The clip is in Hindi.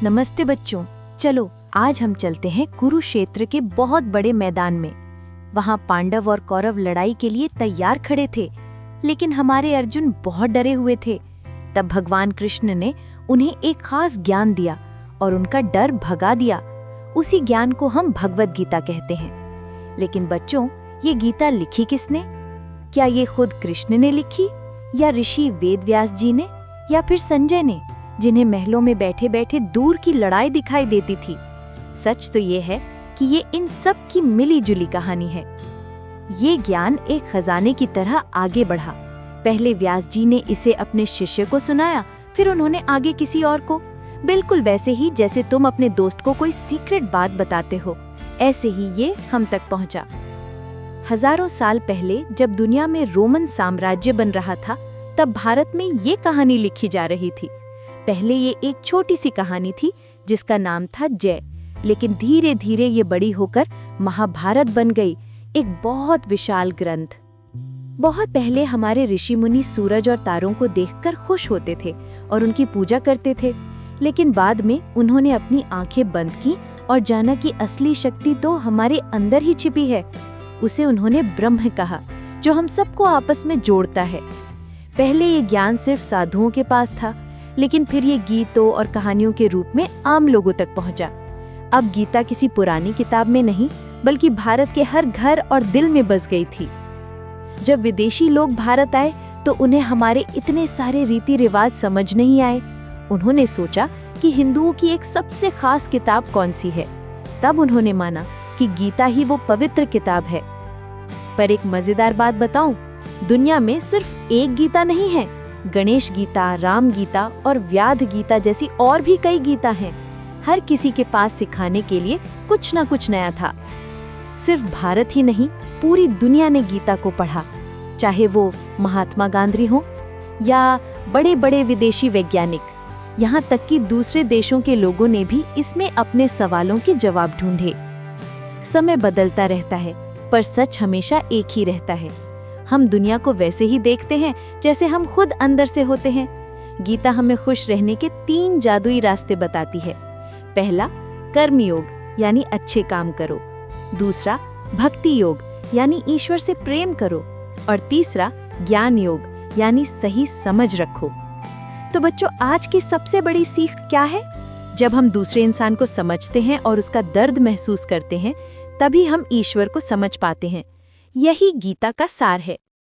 नमस्ते बच्चों, चलो आज हम चलते हैं कुरुक्षेत्र के बहुत बड़े मैदान में। वहाँ पांडव और कौरव लड़ाई के लिए तैयार खड़े थे, लेकिन हमारे अर्जुन बहुत डरे हुए थे। तब भगवान कृष्ण ने उन्हें एक खास ज्ञान दिया और उनका डर भगा दिया। उसी ज्ञान को हम भगवद गीता कहते हैं। लेकिन बच्चों, ये गीता लिखी किसने? क्या ये खुद कृष्ण ने लिखी, या ऋषि वेदव्यास जी ने, या फिर संजय ने, जिन्हें महलों में बैठे बैठे दूर की लड़ाई दिखाई देती थी? सच तो ये है कि ये इन सब की मिली जुली कहानी है। ये ज्ञान एक खजाने की तरह आगे बढ़ा। पहले व्यास जी ने इसे अपने शिष्य को सुनाया, फिर उन्होंने आगे किसी और को। बिल्कुल वैसे ही जैसे तुम अपने दोस्त को कोई सीक्रेट बात बताते हो, ऐसे ही ये हम तक पहुंचा। हजारों साल पहले जब दुनिया में रोमन साम्राज्य बन रहा था, तब भारत में ये कहानी लिखी जा रही थी। पहले ये एक छोटी सी कहानी थी जिसका नाम था जय, लेकिन धीरे धीरे ये बड़ी होकर महाभारत बन गई, एक बहुत विशाल ग्रंथ। बहुत पहले हमारे ऋषि मुनि सूरज और तारों को देखकर खुश होते थे और उनकी पूजा करते थे, लेकिन बाद में उन्होंने अपनी आंखें बंद की और जाना कि असली शक्ति तो हमारे अंदर ही छिपी है। उसे उन्होंने ब्रह्म कहा, जो हम सबको आपस में जोड़ता है। पहले ये ज्ञान सिर्फ साधुओं के पास था, लेकिन फिर ये गीतों और कहानियों के रूप में आम लोगों तक पहुंचा। अब गीता किसी पुरानी किताब में नहीं, बल्कि भारत के हर घर और दिल में बस गई थी। जब विदेशी लोग भारत आए तो उन्हें हमारे इतने सारे रीति रिवाज समझ नहीं आए। उन्होंने सोचा कि हिंदुओं की एक सबसे खास किताब कौन सी है। तब उन्होंने माना कि गीता ही वो पवित्र किताब है। पर एक मजेदार बात बताऊं, दुनिया में सिर्फ एक गीता नहीं है। गणेश गीता, राम गीता और व्याध गीता जैसी और भी कई गीता हैं। हर किसी के पास सिखाने के लिए कुछ ना कुछ नया था। सिर्फ भारत ही नहीं, पूरी दुनिया ने गीता को पढ़ा, चाहे वो महात्मा गांधी हो या बड़े बड़े विदेशी वैज्ञानिक। यहाँ तक कि दूसरे देशों के लोगों ने भी इसमें अपने सवालों के जवाब ढूंढे। समय बदलता रहता है, पर सच हमेशा एक ही रहता है। हम दुनिया को वैसे ही देखते हैं जैसे हम खुद अंदर से होते हैं। गीता हमें खुश रहने के 3 जादुई रास्ते बताती है। पहला, कर्म योग यानी अच्छे काम करो। दूसरा, भक्ति योग यानी ईश्वर से प्रेम करो। और तीसरा, ज्ञान योग यानी सही समझ रखो। तो बच्चों, आज की सबसे बड़ी सीख क्या है? जब हम दूसरे इंसान को समझते हैं और उसका दर्द महसूस करते हैं, तभी हम ईश्वर को समझ पाते हैं। यही गीता का सार है।